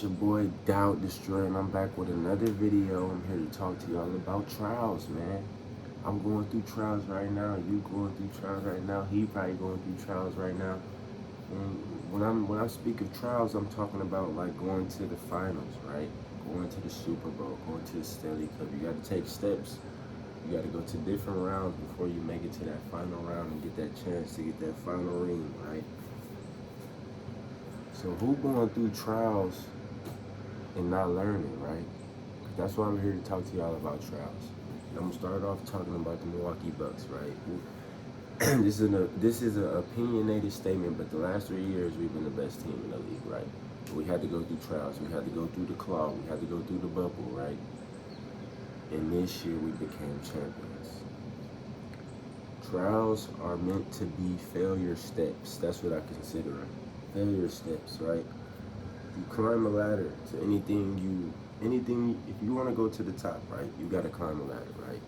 It's your boy Doubt Destroyer, and I'm back with another video. I'm here to talk to y'all about trials, man. I'm going through trials right now. You going through trials right now. He probably going through trials right now. And when I speak of trials, I'm talking about like going to the finals, right? Going to the Super Bowl, going to the Stanley Cup. You got to take steps. You got to go to different rounds before you make it to that final round and get that chance to get that final ring, right? So who going through trials and not learning, right? That's why I'm here to talk to y'all about trials. I'm gonna start off talking about the Milwaukee Bucks, right? This is an opinionated statement, but the last 3 years we've been the best team in the league, right? We had to go through trials. We had to go through the claw. We had to go through the bubble, right? And this year we became champions. Trials are meant to be failure steps. That's what I consider them. Failure steps, right? You climb a ladder to anything, if you want to go to the top, right, you got to climb a ladder, right?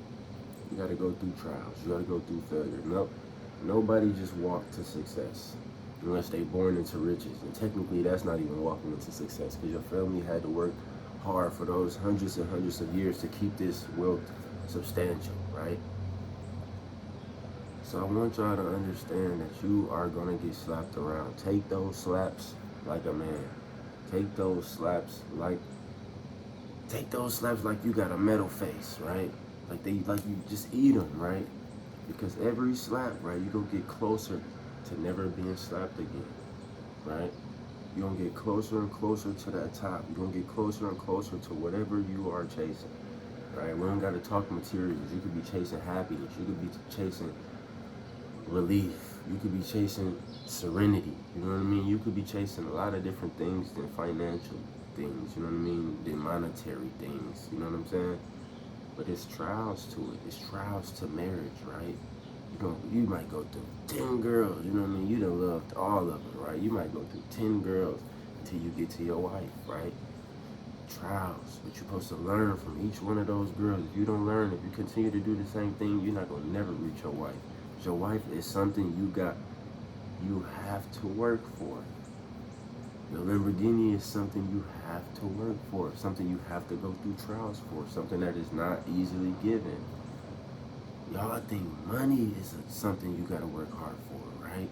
You got to go through trials. You got to go through failure. Nobody just walked to success unless they born into riches. And technically, that's not even walking into success because your family had to work hard for those hundreds and hundreds of years to keep this wealth substantial, right? So I want y'all to understand that you are going to get slapped around. Take those slaps like a man. Take those slaps like you got a metal face, right? Like you just eat them, right? Because every slap, right, you gonna get closer to never being slapped again, right? You're gonna get closer and closer to that top. You're gonna get closer and closer to whatever you are chasing, right? We don't gotta talk materials. You could be chasing happiness. You could be chasing relief. You could be chasing serenity. You know what I mean? You could be chasing a lot of different things than financial things, you know what I mean, than monetary things, you know what I'm saying? But it's trials to it. It's trials to marriage, right? You might go through 10 girls, you know what I mean? You done loved all of them, right? You might go through 10 girls until you get to your wife, right? Trials, but you're supposed to learn from each one of those girls. If you don't learn, if you continue to do the same thing, you're not gonna never reach your wife. Your wife is something you have to work for. The Lamborghini is something you have to work for, something you have to go through trials for, something that is not easily given. Y'all think money is something you gotta work hard for, right?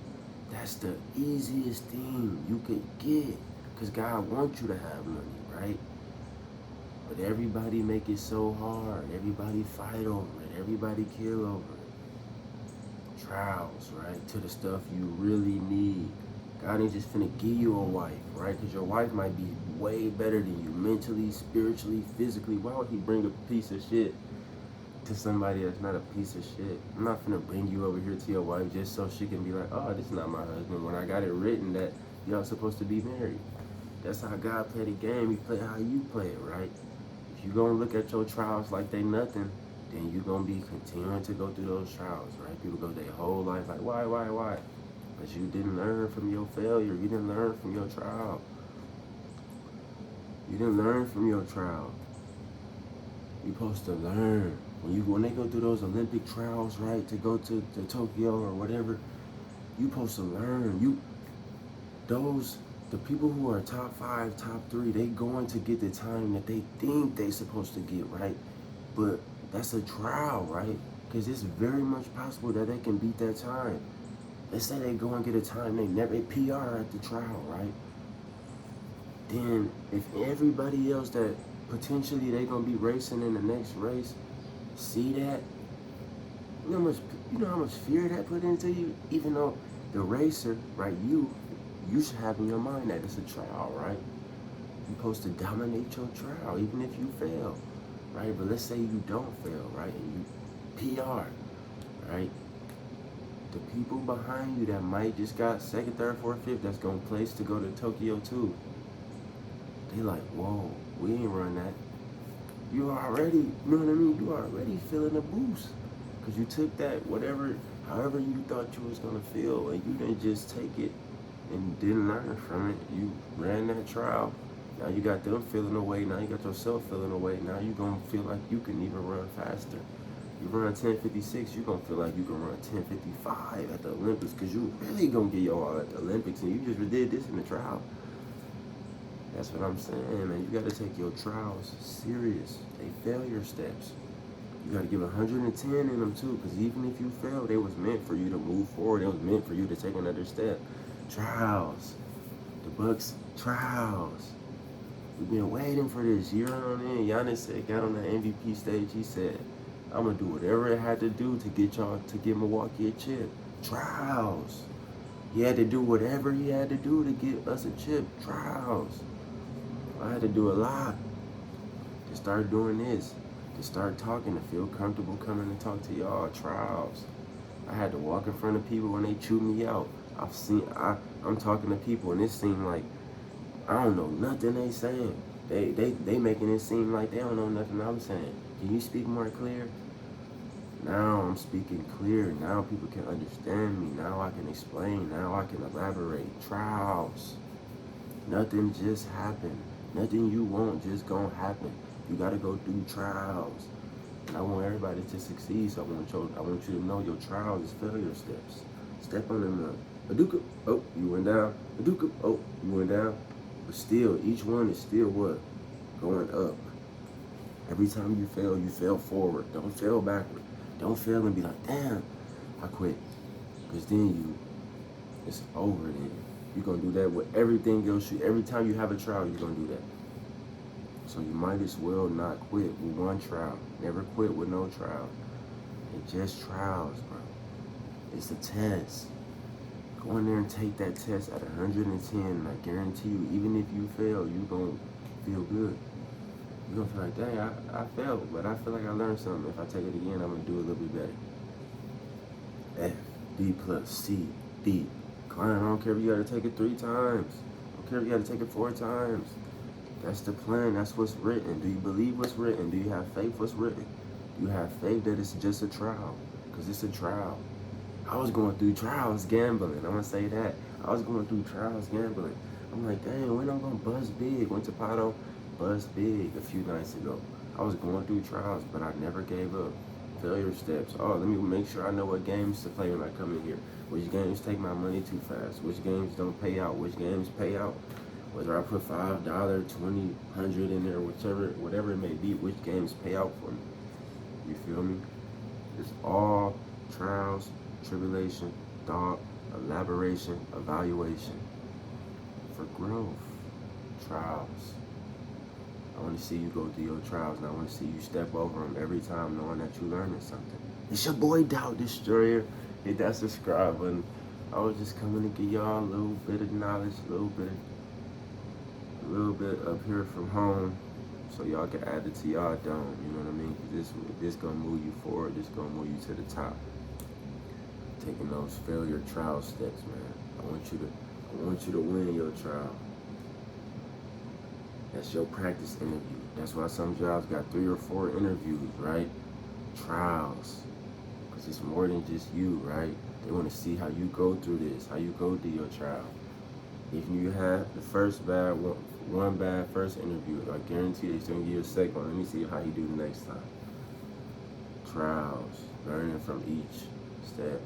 That's the easiest thing you could get, because God wants you to have money, right? But everybody make it so hard. Everybody fight over it. Everybody kill over it. Trials, right? To the stuff you really need. God ain't just finna give you a wife, right? Because your wife might be way better than you mentally, spiritually, physically. Why would he bring a piece of shit to somebody that's not a piece of shit? I'm not finna bring you over here to your wife just so she can be like, oh, this is not my husband, when I got it written that y'all supposed to be married. That's how God play the game. He play how you play it, right? If you gonna look at your trials like they nothing, then you gonna be continuing to go through those trials, right? People go their whole life like, why? Because you didn't learn from your failure. You didn't learn from your trial. You didn't learn from your trial. You're supposed to learn. When they go through those Olympic trials, right, to go to Tokyo or whatever, you're supposed to learn. The people who are top 5, top 3, they going to get the time that they think they supposed to get, right? But that's a trial, right? Because it's very much possible that they can beat that time. Let's say they go and get a time, they PR at the trial, right? Then if everybody else that potentially they gonna be racing in the next race see that, you know how much fear that put into you? Even though the racer, right, you should have in your mind that it's a trial, right? You're supposed to dominate your trial, even if you fail, right? But let's say you don't fail, right? And you PR, right? The people behind you that might just got second, third, fourth, fifth, that's gonna place to go to Tokyo too. They like, whoa, we ain't run that. You already, you know what I mean? You already feeling a boost. Because you took that, however you thought you was gonna feel, and you didn't just take it and didn't learn from it. You ran that trial. Now you got them feeling away. Now you got yourself feeling away. Now you gonna feel like you can even run faster. You run 10:56, you gonna feel like you can run 10:55 at the Olympics, because you really gonna get your all at the Olympics, and you just did this in the trial. That's what I'm saying, man. You gotta take your trials serious. They failure steps. You gotta give 110 in them too, because even if you fail, they was meant for you to move forward. It was meant for you to take another step. Trials. The Bucks trials. We've been waiting for this year on end. Giannis said, got on the MVP stage. He said, I'm gonna do whatever it had to do to get y'all to get Milwaukee a chip. Trials. He had to do whatever he had to do to get us a chip. Trials. I had to do a lot to start doing this, to start talking, to feel comfortable coming to talk to y'all. Trials. I had to walk in front of people when they chew me out. I'm talking to people and it seemed like I don't know nothing they saying. They making it seem like they don't know nothing I'm saying. Can you speak more clear? Now I'm speaking clear. Now people can understand me. Now I can explain. Now I can elaborate. Trials. Nothing just happened. Nothing you want just gonna happen. You gotta go through trials. And I want everybody to succeed. So I want you to know your trials is failure steps. Step on them up. Aduka, oh, you went down. Aduka, oh, you went down. But still, each one is still what? Going up. Every time you fail forward. Don't fail backward. Don't fail and be like, damn, I quit. Because then it's over then. You're going to do that with everything else. Every time you have a trial, you're going to do that. So you might as well not quit with one trial. Never quit with no trial. It's just trials, bro. It's a test. Go in there and take that test at 110, and I guarantee you, even if you fail, you're going to feel good. You're going to feel like, dang, I failed, but I feel like I learned something. If I take it again, I'm going to do a little bit better. F, D plus, C, D. Client, I don't care if you got to take it 3 times. I don't care if you got to take it 4 times. That's the plan. That's what's written. Do you believe what's written? Do you have faith what's written? Do you have faith that it's just a trial? Because it's a trial. I was going through trials gambling. I'm going to say that. I was going through trials gambling. I'm like, dang, when I'm going to buzz big? Went to Pato, buzzed big a few nights ago. I was going through trials, but I never gave up. Failure steps. Oh, let me make sure I know what games to play when I come in here. Which games take my money too fast? Which games don't pay out? Which games pay out? Whether I put $5, $20, $100 in there, whatever it may be, which games pay out for me? You feel me? It's all trials, tribulation, thought, elaboration, evaluation for growth. Trials. I want to see you go through your trials, and I want to see you step over them every time knowing that you're learning something. It's your boy, Doubt Destroyer. Hit that subscribe button. I was just coming to give y'all a little bit of knowledge, a little bit up here from home, so y'all can add it to y'all dome. You know what I mean? This gonna move you forward. This gonna move you to the top. Taking those failure trial steps, man. I want you to win your trial. That's your practice interview. That's why some jobs got 3 or 4 interviews, right? Trials. Because it's more than just you, right? They want to see how you go through this, how you go through your trial. If you have the first one bad first interview, I guarantee they're going to give you a second one. Let me see how you do the next time. Trials. Learning from each step.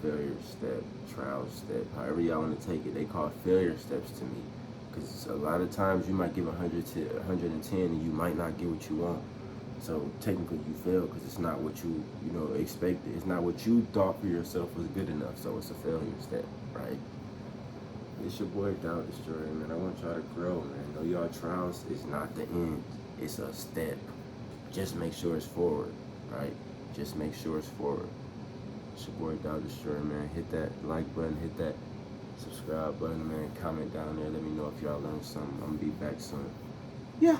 Failure step. Trial step. However y'all want to take it. They call failure steps to me. Because a lot of times you might give 100 to 110 and you might not get what you want. So technically you fail because it's not what you expected. It's not what you thought for yourself was good enough. So it's a failure step, right? It's your boy Doubt Destroyer, man. I want y'all to grow, man. Know y'all trials is not the end. It's a step. Just make sure it's forward, right? Just make sure it's forward. It's your boy Doubt Destroyer, man. Hit that like button, hit that subscribe button, man. Comment down there. Let me know if y'all learned something. I'm gonna be back soon. Yeah.